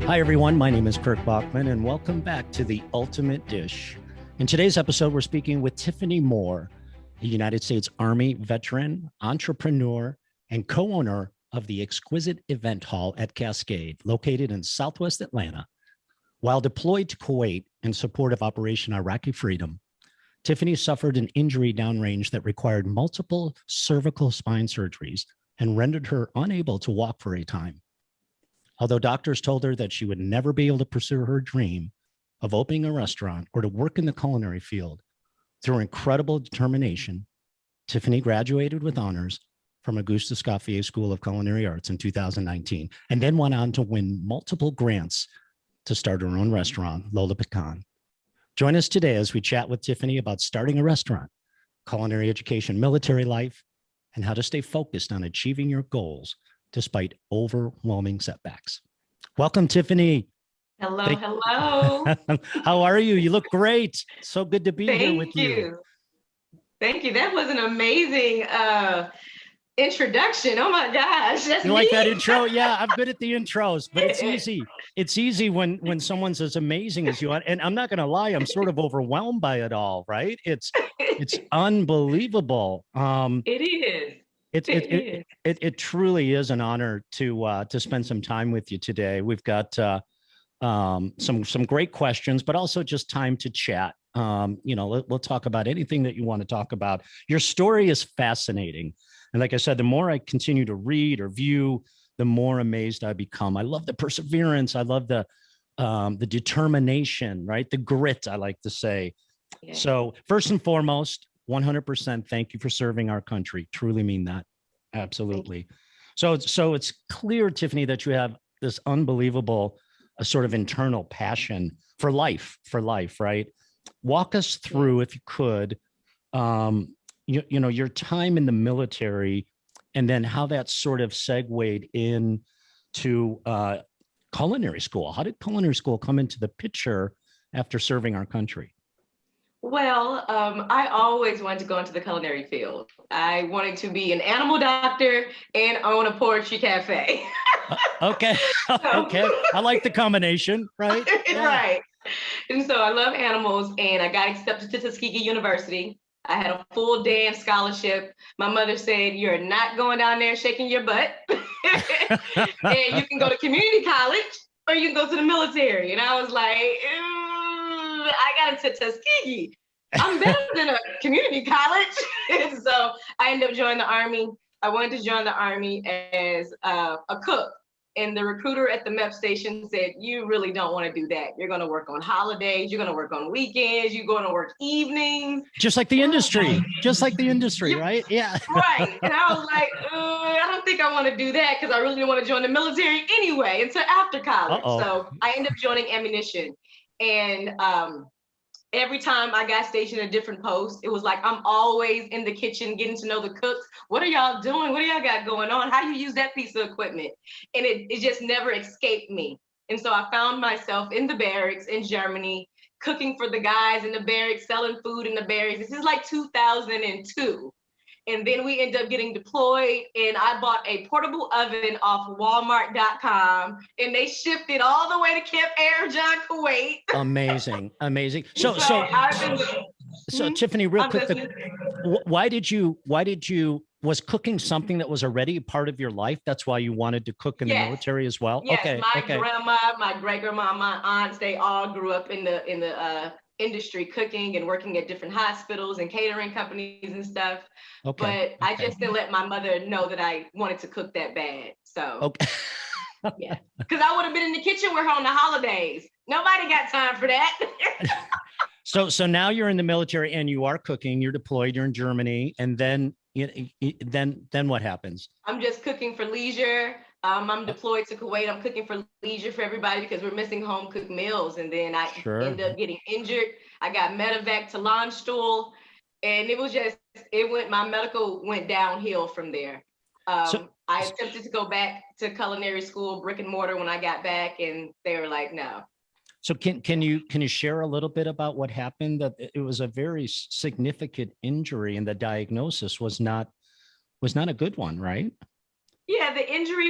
Hi, everyone. My name is Kirk Bachman, and welcome back to The Ultimate Dish. In today's episode, we're speaking with Tiffany Moore, a United States Army veteran, entrepreneur, and co-owner of the exquisite Event Hall at Cascade, located in Southwest Atlanta. While deployed to Kuwait in support of Operation Iraqi Freedom, Tiffany suffered an injury downrange that required multiple cervical spine surgeries and rendered her unable to walk for a time. Although doctors told her that she would never be able to pursue her dream of opening a restaurant or to work in the culinary field, through incredible determination, Tiffany graduated with honors from Auguste Escoffier School of Culinary Arts in 2019, and then went on to win multiple grants to start her own restaurant, Lola, Pecan. Join us today as we chat with Tiffany about starting a restaurant, culinary education, military life, and how to stay focused on achieving your goals despite overwhelming setbacks. Welcome, Tiffany. Hello. How are you? You look great. So good to be here with you. Thank you. That was an amazing introduction. Oh my gosh. That's you like that intro? Yeah, I'm good at the intros, but it's easy. It's easy when someone's as amazing as you are. And I'm not going to lie, I'm sort of overwhelmed by it all, right? It's unbelievable. It is. It truly is an honor to spend some time with you today. We've got some great questions, but also just time to chat. We'll talk about anything that you want to talk about. Your story is fascinating, and like I said, the more I continue to read or view, the more amazed I become. I love the perseverance. I love the determination, right? The grit, I like to say. Yeah. So first and foremost, 100% thank you for serving our country. Truly mean that. Absolutely. So it's clear, Tiffany, that you have this unbelievable sort of internal passion for life, right? Walk us through, if you could, your time in the military, and then how that sort of segued into culinary school. How did culinary school come into the picture after serving our country? Well, I always wanted to go into the culinary field. I wanted to be an animal doctor and own a poetry cafe. Okay. Okay. I like the combination, right? Yeah. Right. And so I love animals, and I got accepted to Tuskegee University. I had a full dance scholarship. My mother said, "You're not going down there shaking your butt. And you can go to community college or you can go to the military." And I was like, I got into Tuskegee. I'm better than a community college. And so I ended up joining the Army. I wanted to join the Army as a cook. And the recruiter at the MEP station said, "You really don't want to do that. You're going to work on holidays. You're going to work on weekends. You're going to work evenings." Just like the industry. Right? Yeah. Right. And I was like, I don't think I want to do that, because I really didn't want to join the military anyway until after college. Uh-oh. So I ended up joining ammunition. And every time I got stationed at a different post, it was like I'm always in the kitchen getting to know the cooks. What are y'all doing? What do y'all got going on? How do you use that piece of equipment? And it just never escaped me. And so I found myself in the barracks in Germany, cooking for the guys in the barracks, selling food in the barracks. This is like 2002. And then we ended up getting deployed, and I bought a portable oven off Walmart.com, and they shipped it all the way to Camp Air John, Kuwait. Amazing. So Tiffany, real quick, why did you, was cooking something that was already part of your life? That's why you wanted to cook in the military as well? Yes, okay. My grandma, my great grandma, my aunts, they all grew up in the industry, cooking and working at different hospitals and catering companies and stuff. Okay. But I just didn't let my mother know that I wanted to cook that bad. So yeah, because I would have been in the kitchen with her on the holidays. Nobody got time for that. So now you're in the military and you are cooking. You're deployed. You're in Germany, and then what happens? I'm just cooking for leisure. I'm deployed to Kuwait. I'm cooking for leisure for everybody because we're missing home cooked meals. And then I ended up getting injured. I got medevac to Landstuhl, and my medical went downhill from there. I attempted to go back to culinary school, brick and mortar, when I got back, and they were like, no. So can you share a little bit about what happened? That it was a very significant injury, and the diagnosis was not a good one, right? Yeah, the injury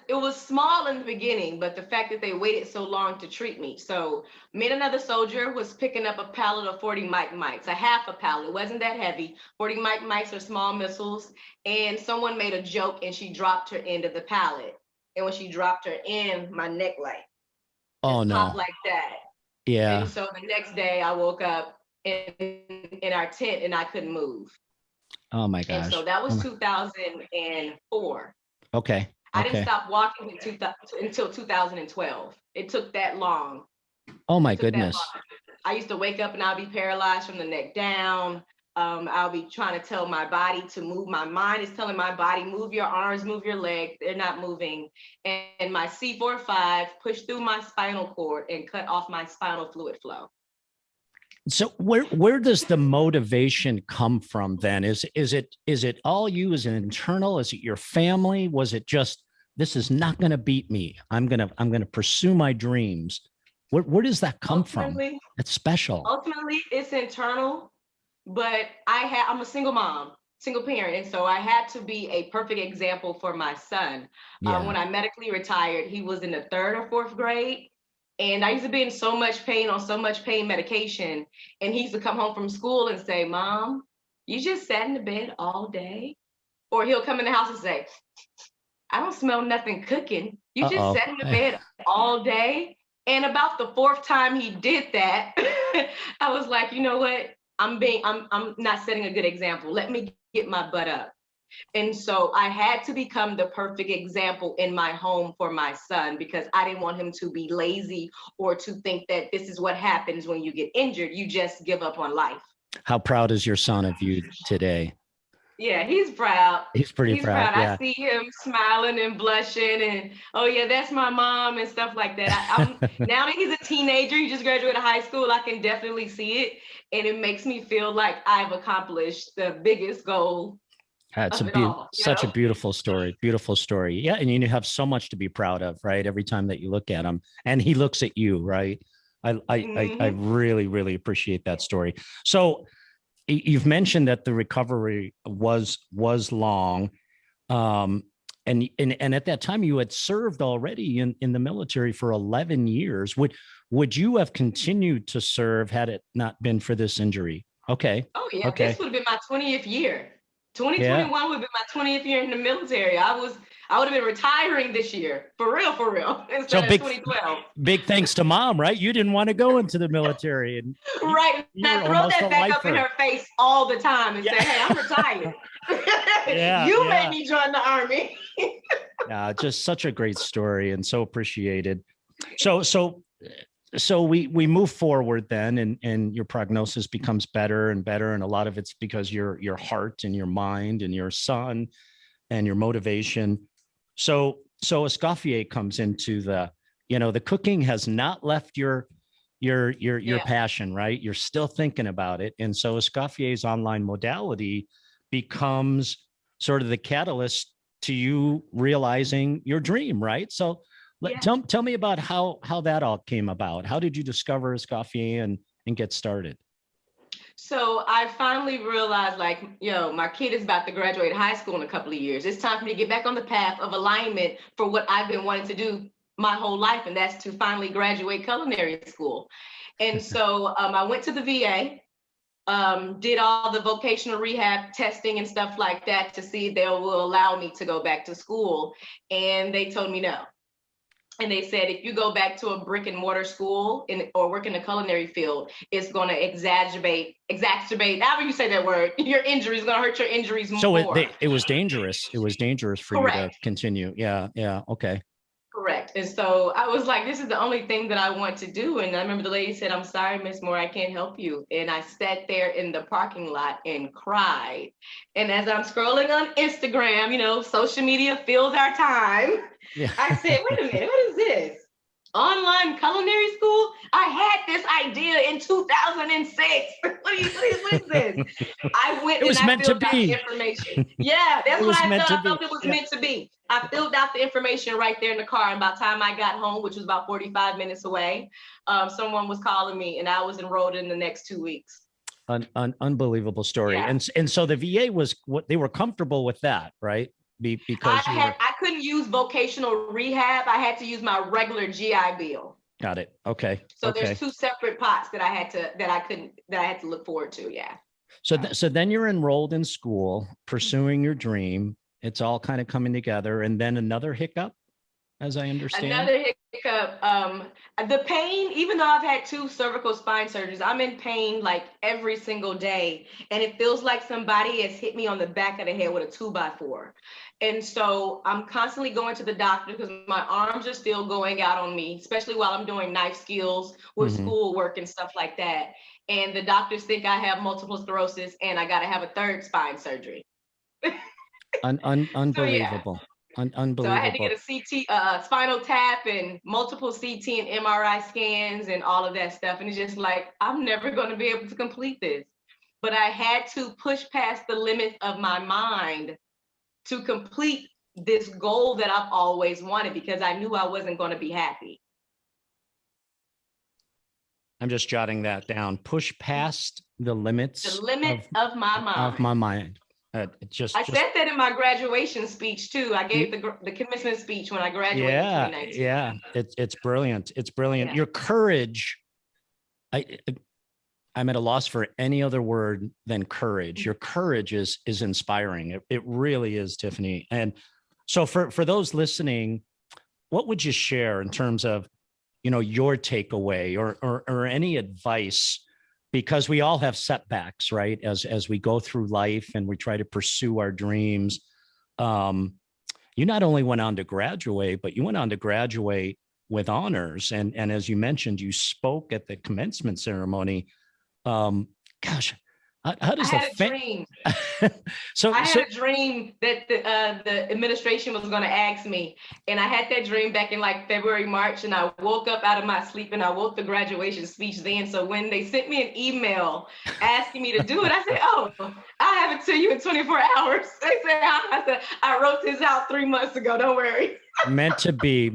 it was small in the beginning, but the fact that they waited so long to treat me. So me and another soldier was picking up a pallet of 40 mic mics, a half a pallet. It wasn't that heavy. 40 mic mics are small missiles. And someone made a joke and she dropped her end of the pallet. And when she dropped her end, my neck Oh just no. popped like that. Yeah. And so the next day I woke up in our tent and I couldn't move. Oh my And gosh. so that was 2004. Okay. I didn't stop walking until 2012. It took that long. Oh my goodness. I used to wake up and I'll be paralyzed from the neck down. I'll be trying to tell my body to move. My mind is telling my body, move your arms, move your legs. They're not moving. And my C4-5 pushed through my spinal cord and cut off my spinal fluid flow. So where does the motivation come from then? Is it all you? Is it internal? Is it your family? Was it just, this is not going to beat me? I'm gonna pursue my dreams. Where does that come from? It's special. Ultimately, it's internal, but I'm a single mom, single parent, and so I had to be a perfect example for my son. Yeah. When I medically retired, he was in the 3rd or 4th grade. And I used to be in so much pain on so much pain medication. And he used to come home from school and say, Mom, you just sat in the bed all day? Or he'll come in the house and say, I don't smell nothing cooking. You just sat in the bed all day? And about the 4th time he did that, I was like, you know what? I'm not setting a good example. Let me get my butt up. And so I had to become the perfect example in my home for my son, because I didn't want him to be lazy or to think that this is what happens when you get injured. You just give up on life. How proud is your son of you today? Yeah, he's proud. He's pretty proud. Yeah. I see him smiling and blushing and, oh yeah, that's my mom and stuff like that. Now that he's a teenager, he just graduated high school, I can definitely see it. And it makes me feel like I've accomplished the biggest goal. It's such a beautiful story. Beautiful story. Yeah. And you have so much to be proud of, right? Every time that you look at him and he looks at you, right? I really, really appreciate that story. So you've mentioned that the recovery was long. And at that time you had served already in the military for 11 years. Would you have continued to serve had it not been for this injury? Okay. Oh yeah. Okay. This would have been my 20th year. 2021 would be my 20th year in the military. I would have been retiring this year, for real, instead of 2012. Big thanks to Mom, right? You didn't want to go into the military. And right. I throw that back up in her face all the time and say, hey, I'm retired. You made me join the Army. Just such a great story and so appreciated. So we move forward then, and your prognosis becomes better and better. And a lot of it's because your heart and your mind and your son and your motivation. So Escoffier comes into the cooking has not left your passion, right? You're still thinking about it. And so Escoffier's online modality becomes sort of the catalyst to you realizing your dream, right? So tell me about how that all came about. How did you discover Escoffier and get started? So I finally realized, my kid is about to graduate high school in a couple of years. It's time for me to get back on the path of alignment for what I've been wanting to do my whole life, and that's to finally graduate culinary school. And so I went to the VA, did all the vocational rehab testing and stuff like that to see if they will allow me to go back to school. And they told me no. And they said, if you go back to a brick and mortar school or work in the culinary field, it's going to exacerbate, however you say that word, your injuries, going to hurt your injuries more. So it was dangerous. It was dangerous for you to continue. Yeah. Okay. Correct. And so I was like, this is the only thing that I want to do. And I remember the lady said, I'm sorry, Miss Moore, I can't help you. And I sat there in the parking lot and cried. And as I'm scrolling on Instagram, social media fills our time. Yeah. I said, wait a minute, what is this? Online culinary school? I had this idea in 2006. What is this? I went and I filled out the information. Yeah, that's what I felt. I felt it was meant to be. I filled out the information right there in the car. And by the time I got home, which was about 45 minutes away, someone was calling me and I was enrolled in the next 2 weeks. An unbelievable story. Yeah. And so the VA they were comfortable with that, right? because I couldn't use vocational rehab. I had to use my regular GI Bill. Got it. Okay. So there's two separate pots that I had to look forward to. Yeah. So then you're enrolled in school, pursuing your dream. It's all kind of coming together, and then another hiccup, as I understand. Another hiccup. The pain, even though I've had 2 cervical spine surgeries, I'm in pain like every single day. And it feels like somebody has hit me on the back of the head with a 2x4. And so I'm constantly going to the doctor because my arms are still going out on me, especially while I'm doing knife skills with schoolwork and stuff like that. And the doctors think I have multiple sclerosis and I got to have a 3rd spine surgery. Unbelievable. Unbelievable. So I had to get a CT, spinal tap, and multiple CT and MRI scans and all of that stuff. And it's just like, I'm never going to be able to complete this. But I had to push past the limits of my mind to complete this goal that I've always wanted, because I knew I wasn't going to be happy. I'm just jotting that down. Push past the limits. The limits of my mind. Of my mind. I said that in my graduation speech too. I gave the commencement speech when I graduated in 2019. Yeah, it's brilliant. It's brilliant. Yeah. Your courage, I'm at a loss for any other word than courage. Your courage is inspiring. It really is, Tiffany. And so for those listening, what would you share in terms of, your takeaway or any advice? Because we all have setbacks, right? As we go through life and we try to pursue our dreams. You not only went on to graduate, but you went on to graduate with honors. And as you mentioned, you spoke at the commencement ceremony. Gosh, how does I had a dream. I had a dream that the administration was going to ask me, and I had that dream back in like February, March, and I woke up out of my sleep and I wrote the graduation speech then. So when they sent me an email asking me to do it, I said, "Oh, I have it to you in 24 hours." They said, "I said I wrote this out 3 months ago. Don't worry." Meant to be.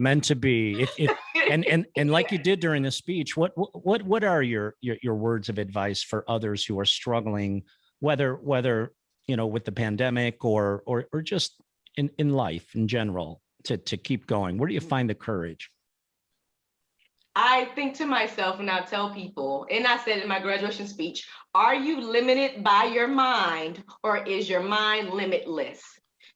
And like you did during the speech, what are your words of advice for others who are struggling, whether with the pandemic or just in life in general, to keep going? Where do you find the courage? I think to myself, and I tell people, and I said in my graduation speech, are you limited by your mind, or is your mind limitless?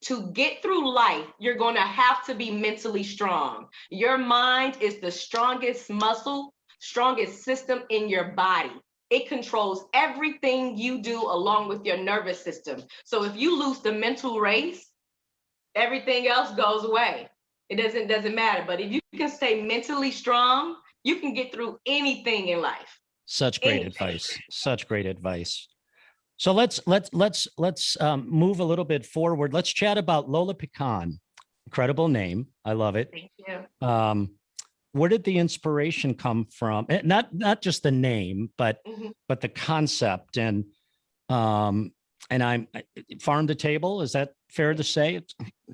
To get through life, you're going to have to be mentally strong. Your mind is the strongest muscle, strongest system in your body. It controls everything you do along with your nervous system. So if you lose the mental race, everything else goes away. It doesn't matter. But if you can stay mentally strong, you can get through anything in life. Such great advice. Such great advice. So let's move a little bit forward. Let's chat about Lola Pecan. Incredible name. I love it. Thank you. Where did the inspiration come from? Not just the name, but the concept and I'm farm to table. Is that fair to say?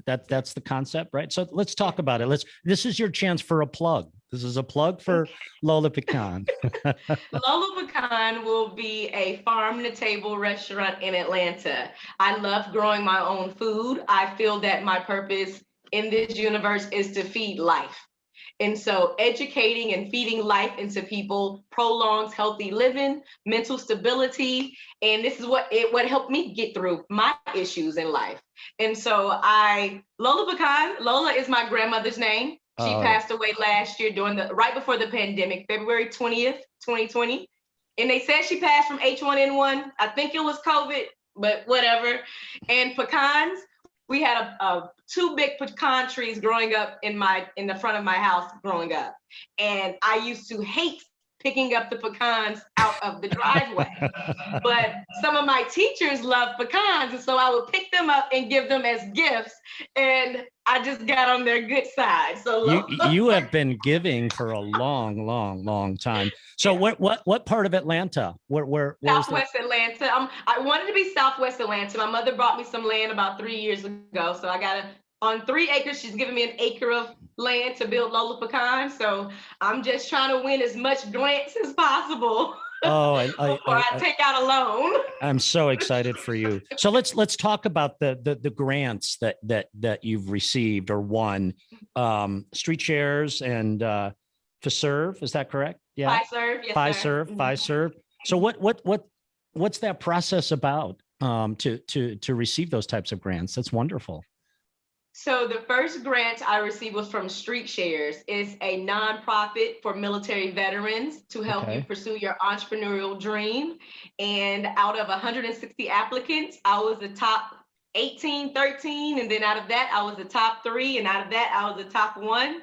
That's the concept, right? So let's talk about it. This is your chance for a plug. This is a plug for Lola Pecan. Lola Pecan will be a farm to table restaurant in Atlanta. I love growing my own food. I feel that my purpose in this universe is to feed life. And so educating and feeding life into people prolongs healthy living, mental stability. And this is what helped me get through my issues in life. And so Lola Pecan, Lola is my grandmother's name. She passed away last year right before the pandemic, February 20th, 2020. And they said she passed from H1N1. I think it was COVID, but whatever. And pecans, we had 2 big pecan trees growing up in the front of my house growing up. And I used to hate picking up the pecans out of the driveway. But some of my teachers love pecans, and so I would pick them up and give them as gifts. And I just got on their good side. So you have been giving for a long, long, long time. So what part of Atlanta? Where Southwest Atlanta. I wanted to be Southwest Atlanta. My mother brought me some land about 3 years ago. So I got on 3 acres. She's giving me an acre of land to build Lola Pecan. So I'm just trying to win as much grants as possible. before I take out a loan. I'm so excited for you. So let's talk about the grants that you've received or won. Street Shares and FSERV, is that correct? Yeah. FSERV, yes, sir. FSERV. So what's that process about to receive those types of grants? That's wonderful. So the first grant I received was from Street Shares. It's a nonprofit for military veterans to help you pursue your entrepreneurial dream. And out of 160 applicants, I was the top 13. And then out of that, I was the top 3. And out of that, I was the top 1.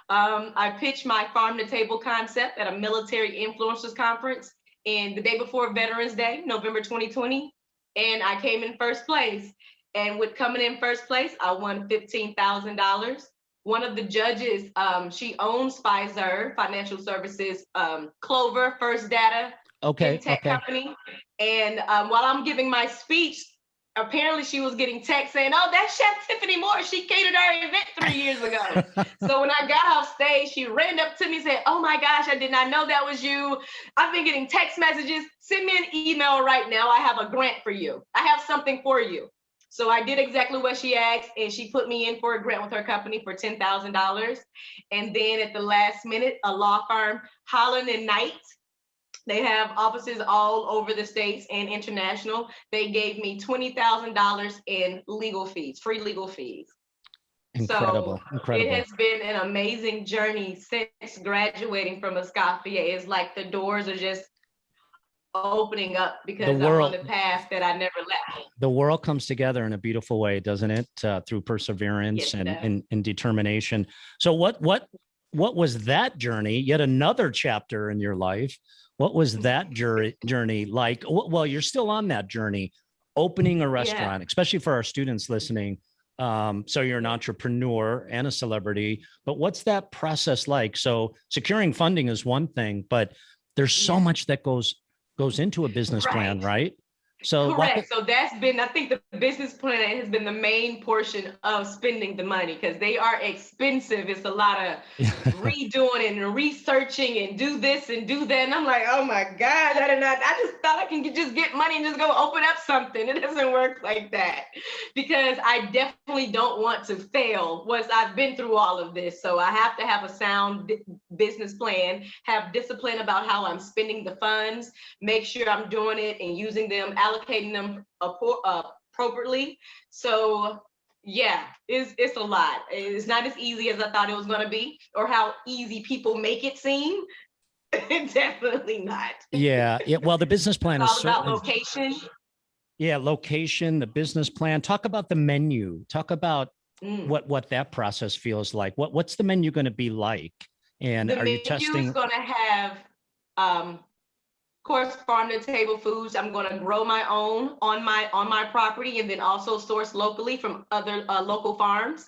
I pitched my farm to table concept at a military influencers conference in the day before Veterans Day, November 2020. And I came in first place. And with coming in first place, I won $15,000. One of the judges, she owns Pfizer Financial Services, Clover, First Data, tech company. And while I'm giving my speech, apparently she was getting text saying, "Oh, that's Chef Tiffany Moore. She catered our event 3 years ago." So when I got off stage, she ran up to me and said, "Oh my gosh, I did not know that was you. I've been getting text messages. Send me an email right now. I have a grant for you. I have something for you." So I did exactly what she asked, and she put me in for a grant with her company for $10,000. And then at the last minute, a law firm, Holland and Knight, they have offices all over the states and international. They gave me $20,000 in legal fees, free legal fees. Incredible. It has been an amazing journey since graduating from Escoffier. It's like the doors are just opening up because I'm on the path that I never left. The world comes together in a beautiful way, doesn't it? Through perseverance and determination. So what was that journey? Yet another chapter in your life. What was that journey like? Well, you're still on that journey, opening a restaurant, especially for our students listening. So you're an entrepreneur and a celebrity, but what's that process like? So securing funding is one thing, but there's so much that goes into a business plan, right? So correct. So that's been, I think the business plan has been the main portion of spending the money because they are expensive. It's a lot of redoing and researching and do this and do that. And I'm like, oh my God, I just thought I can just get money and just go open up something. It doesn't work like that because I definitely don't want to fail once I've been through all of this. So I have to have a sound business plan, have discipline about how I'm spending the funds, make sure I'm doing it and using them, allocating them appropriately. So yeah, it's a lot. It's not as easy as I thought it was going to be or how easy people make it seem. Definitely not. Yeah. Well, the business plan is all about location. Yeah, location, the business plan. Talk about the menu. Talk about what that process feels like. What's the menu going to be like? And are you testing? The menu is going to have of course, farm to table foods. I'm going to grow my own on my property and then also source locally from other local farms.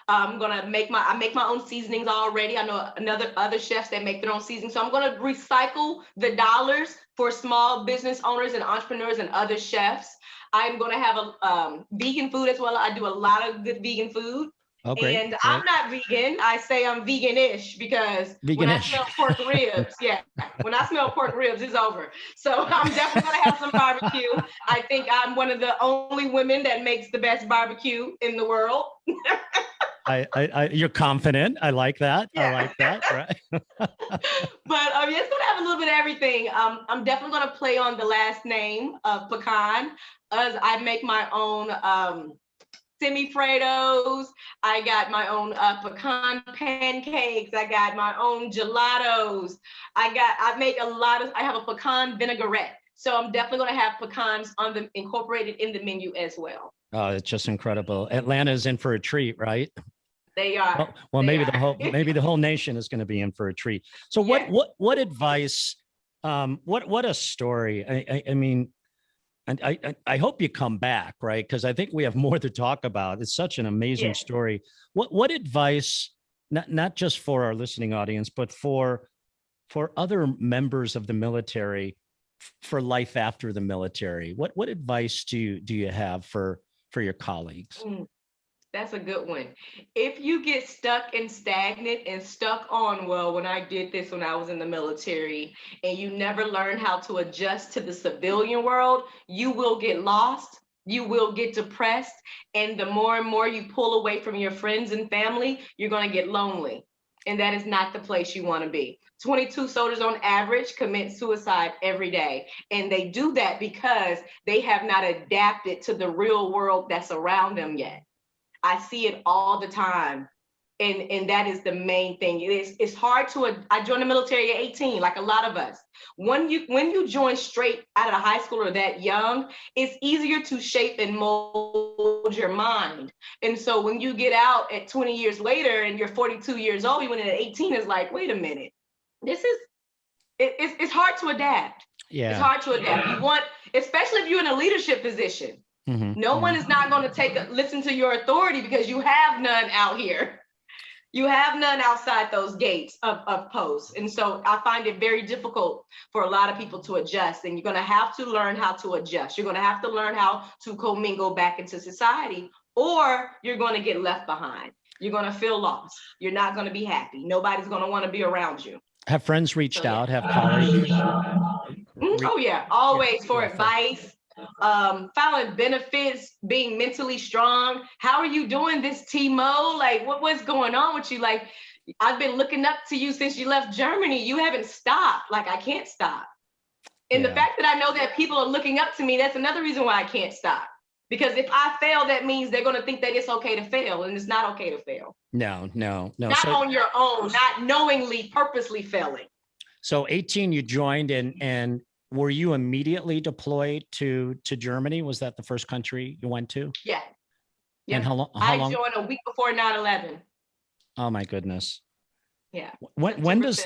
I'm going to make my own seasonings already. I know other chefs that make their own seasonings. So I'm going to recycle the dollars for small business owners and entrepreneurs and other chefs. I'm going to have a vegan food as well. I do a lot of good vegan food. Oh, great. And I'm not vegan. I say I'm vegan-ish because when I smell pork ribs, when I smell pork ribs, it's over. So I'm definitely going to have some barbecue. I think I'm one of the only women that makes the best barbecue in the world. You're confident. I like that. Yeah. I like that. Right. But it's going to have a little bit of everything. I'm definitely going to play on the last name of Pecan, as I make my own semi-Fredos. I got my own pecan pancakes. I got my own gelatos. I have a pecan vinaigrette. So I'm definitely going to have pecans incorporated in the menu as well. Oh, it's just incredible. Atlanta's in for a treat, right? They are. Well, maybe the whole nation is going to be in for a treat. So what advice, what a story. I mean, and I hope you come back, right? Because I think we have more to talk about. It's such an amazing story. What advice, not just for our listening audience, but for other members of the military, for life after the military? What advice do you have for your colleagues? That's a good one. If you get stuck and stagnant and stuck on, well, when I did this when I was in the military, and you never learn how to adjust to the civilian world, you will get lost. You will get depressed. And the more and more you pull away from your friends and family, you're going to get lonely. And that is not the place you want to be. 22 soldiers on average commit suicide every day. And they do that because they have not adapted to the real world that's around them yet. I see it all the time. And that is the main thing. It's hard to, I joined the military at 18, like a lot of us. When you join straight out of high school or that young, it's easier to shape and mold your mind. And so when you get out at 20 years later and you're 42 years old, you went in at 18, it's like, wait a minute, it's hard to adapt. Yeah. It's hard to adapt. You want, especially if you're in a leadership position, no one is not going to listen to your authority because you have none out here. You have none outside those gates of posts. And so I find it very difficult for a lot of people to adjust. And you're going to have to learn how to adjust. You're going to have to learn how to commingle back into society, or you're going to get left behind. You're going to feel lost. You're not going to be happy. Nobody's going to want to be around you. Have friends reached out? Have colleagues? Oh, yeah. Always for advice. Following benefits, being mentally strong. How are you doing this, Timo? Like, what's going on with you? Like, I've been looking up to you since you left Germany. You haven't stopped. Like, I can't stop. And the fact that I know that people are looking up to me, that's another reason why I can't stop. Because if I fail, that means they're going to think that it's okay to fail, and it's not okay to fail. No. Not on your own, not knowingly, purposely failing. So 18, you joined, and were you immediately deployed to Germany? Was that the first country you went to? Yeah. And how long? I joined a week before 9/11. Oh my goodness. Yeah. When does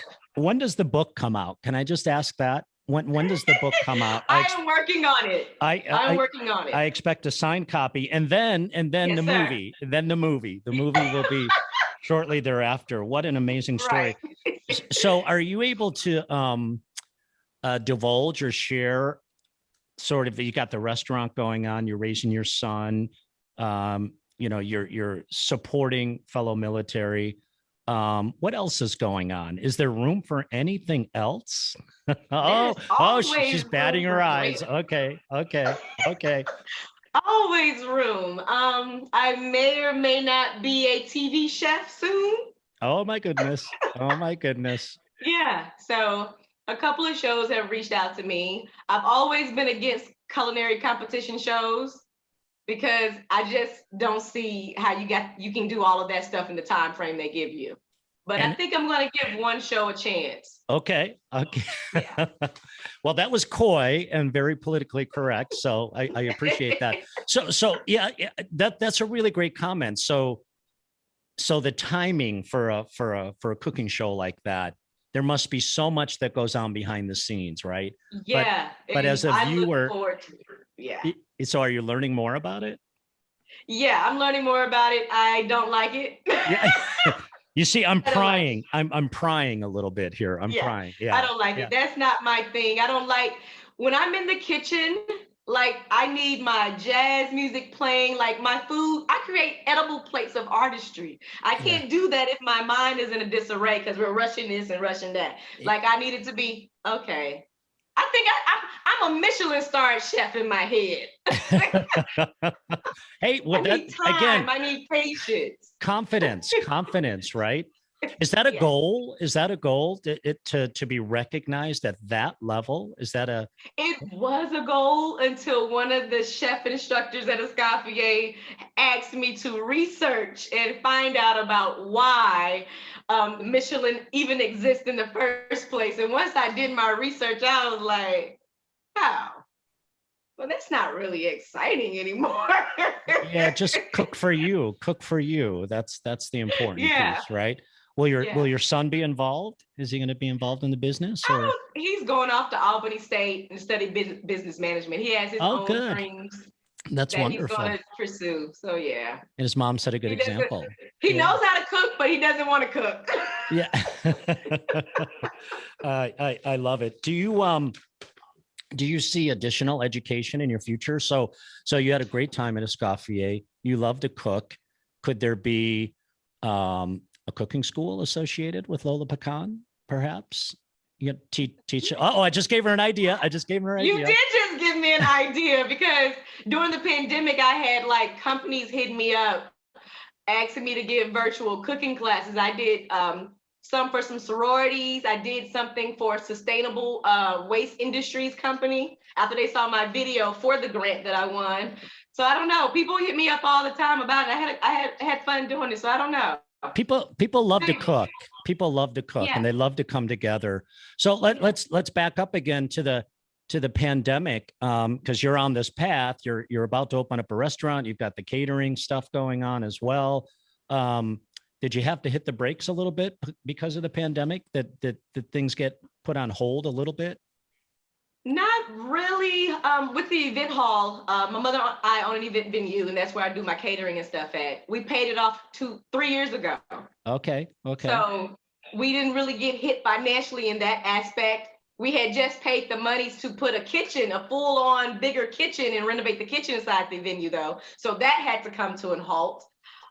the book come out? Can I just ask that? When does the book come out? I am working on it. I'm working on it. I expect a signed copy, and then yes, the movie. Then the movie. The movie will be shortly thereafter. What an amazing story. Right. So are you able to divulge or share sort of, you got the restaurant going on, you're raising your son, you're supporting fellow military. What else is going on? Is there room for anything else? She's batting her eyes. Okay. Always room. I may or may not be a TV chef soon. Oh my goodness. Yeah. So a couple of shows have reached out to me. I've always been against culinary competition shows because I just don't see how you can do all of that stuff in the time frame they give you. But I think I'm going to give one show a chance. Okay. Yeah. Well, that was coy and very politically correct. So I appreciate that. So yeah, that's a really great comment. So the timing for a cooking show like that, there must be so much that goes on behind the scenes, right? Yeah. But as a viewer, look forward to it. Yeah. So are you learning more about it? Yeah, I'm learning more about it. I don't like it. Yeah. You see, I'm prying. I'm prying a little bit here. I'm prying. Yeah. I don't like it. That's not my thing. I don't like when I'm in the kitchen. Like, I need my jazz music playing, like my food. I create edible plates of artistry. I can't do that if my mind is in a disarray because we're rushing this and rushing that. Like, I need it to be, okay. I think I'm a Michelin star chef in my head. Hey, well, I need time. Again, I need patience. Confidence, right? Is that a goal? Is that a goal to be recognized at that level? It was a goal until one of the chef instructors at Escoffier asked me to research and find out about why Michelin even exists in the first place. And once I did my research, I was like, oh, well, that's not really exciting anymore. Yeah, just cook for you. That's the important piece, right? Will your son be involved? Is he going to be involved in the business? Or? He's going off to Albany State and study business management. He has his own dreams. That's wonderful. He's going to pursue. So yeah. And his mom set a good example. He knows how to cook, but he doesn't want to cook. Yeah. I love it. Do you see additional education in your future? So you had a great time at Escoffier. You love to cook. Could there be a cooking school associated with Lola Pecan, perhaps? You know, teach. Oh, I just gave her an idea. You did just give me an idea, because during the pandemic, I had like companies hitting me up, asking me to give virtual cooking classes. I did some for some sororities. I did something for a sustainable waste industries company after they saw my video for the grant that I won. So I don't know. People hit me up all the time about it. I had fun doing it. So I don't know. People love to cook. People love to cook, and they love to come together. So let's back up again to the pandemic, because you're on this path. You're about to open up a restaurant. You've got the catering stuff going on as well. Did you have to hit the brakes a little bit because of the pandemic? That things get put on hold a little bit? Not really. With the event hall, my mother and I own an event venue, and that's where I do my catering and stuff at. We paid it off 3 years ago. Okay. So we didn't really get hit financially in that aspect. We had just paid the monies to put a kitchen, a full-on bigger kitchen, and renovate the kitchen inside the venue, though. So that had to come to a halt.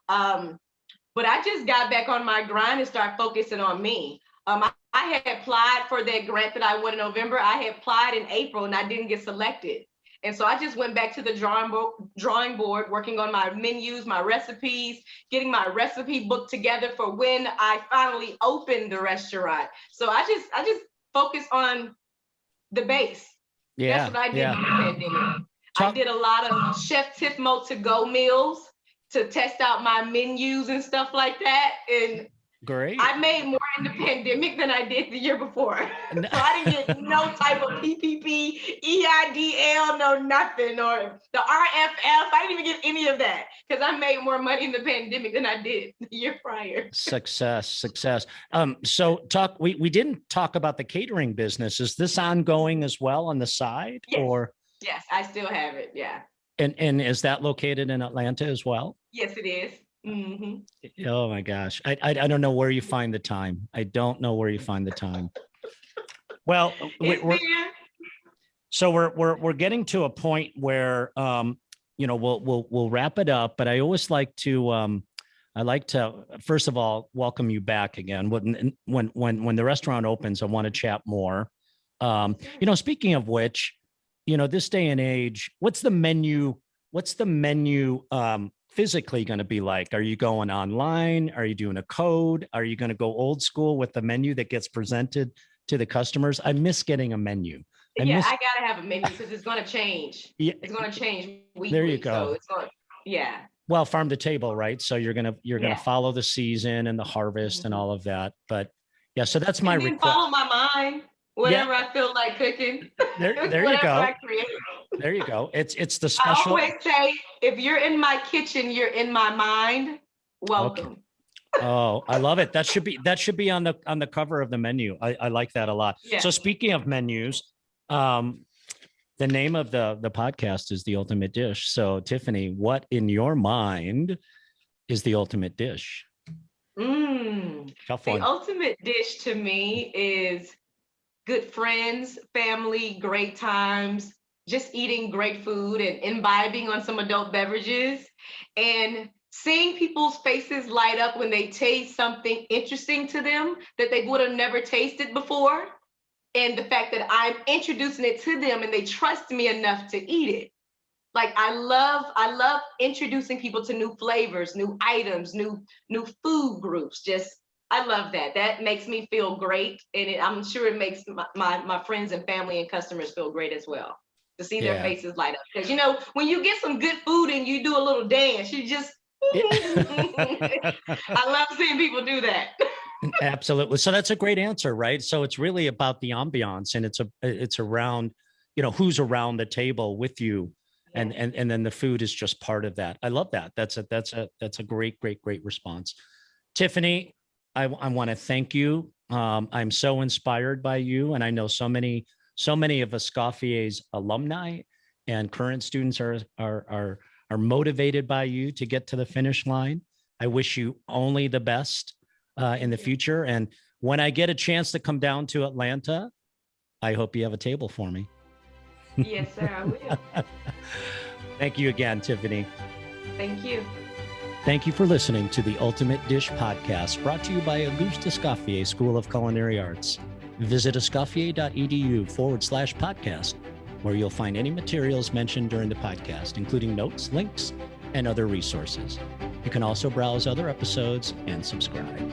But I just got back on my grind and started focusing on me. I had applied for that grant that I won in November. I had applied in April and I didn't get selected. And so I just went back to the drawing board, working on my menus, my recipes, getting my recipe book together for when I finally opened the restaurant. So I just focused on the base. Yeah, that's what I did in the pandemic. I did a lot of Chef Tiffmo to-go meals to test out my menus and stuff like that. And great. I made more in the pandemic than I did the year before. So I didn't get no type of PPP, EIDL, no nothing, or the RFF. I didn't even get any of that because I made more money in the pandemic than I did the year prior. Success. So we didn't talk about the catering business. Is this ongoing as well on the side? Yes. Yes, I still have it. Yeah. And is that located in Atlanta as well? Yes, it is. Mm-hmm. Oh my gosh. I don't know where you find the time. I don't know where you find the time. Well, we're getting to a point where we'll wrap it up, but I always like to first of all welcome you back again. When the restaurant opens, I want to chat more. Speaking of which, this day and age, what's the menu physically going to be like? Are you going online? Are you doing a code? Are you going to go old school with the menu that gets presented to the customers? I miss getting a menu. I got to have a menu because it's going to change. Yeah. It's going to change weekly. There you go. So it's going, yeah. Well, farm to table, right? So you're going to follow the season and the harvest and all of that. But yeah, so that's my request. Follow my mind. Whatever I feel like cooking. There you go. There you go. It's the special. I always say, if you're in my kitchen, you're in my mind. Welcome. Okay. Oh, I love it. That should be on the cover of the menu. I like that a lot. Yeah. So speaking of menus, the name of the podcast is The Ultimate Dish. So Tiffany, what in your mind is the ultimate dish? Tough one. The ultimate dish to me is good friends, family, great times, just eating great food and imbibing on some adult beverages and seeing people's faces light up when they taste something interesting to them that they would have never tasted before. And the fact that I'm introducing it to them and they trust me enough to eat it. Like I love introducing people to new flavors, new items, new food groups. I love that. That makes me feel great. And I'm sure it makes my friends and family and customers feel great as well to see their faces light up. Because, when you get some good food and you do a little dance, you just, I love seeing people do that. Absolutely. So that's a great answer, right? So it's really about the ambiance and it's around, who's around the table with you. And then the food is just part of that. I love that. That's a great response. Tiffany, I want to thank you. I'm so inspired by you. And I know so many of Escoffier's alumni and current students are motivated by you to get to the finish line. I wish you only the best in the future. And when I get a chance to come down to Atlanta, I hope you have a table for me. Yes, sir, I will. Thank you again, Tiffany. Thank you. Thank you for listening to the Ultimate Dish podcast, brought to you by Auguste Escoffier School of Culinary Arts. Visit escoffier.edu/podcast, where you'll find any materials mentioned during the podcast, including notes, links, and other resources. You can also browse other episodes and subscribe.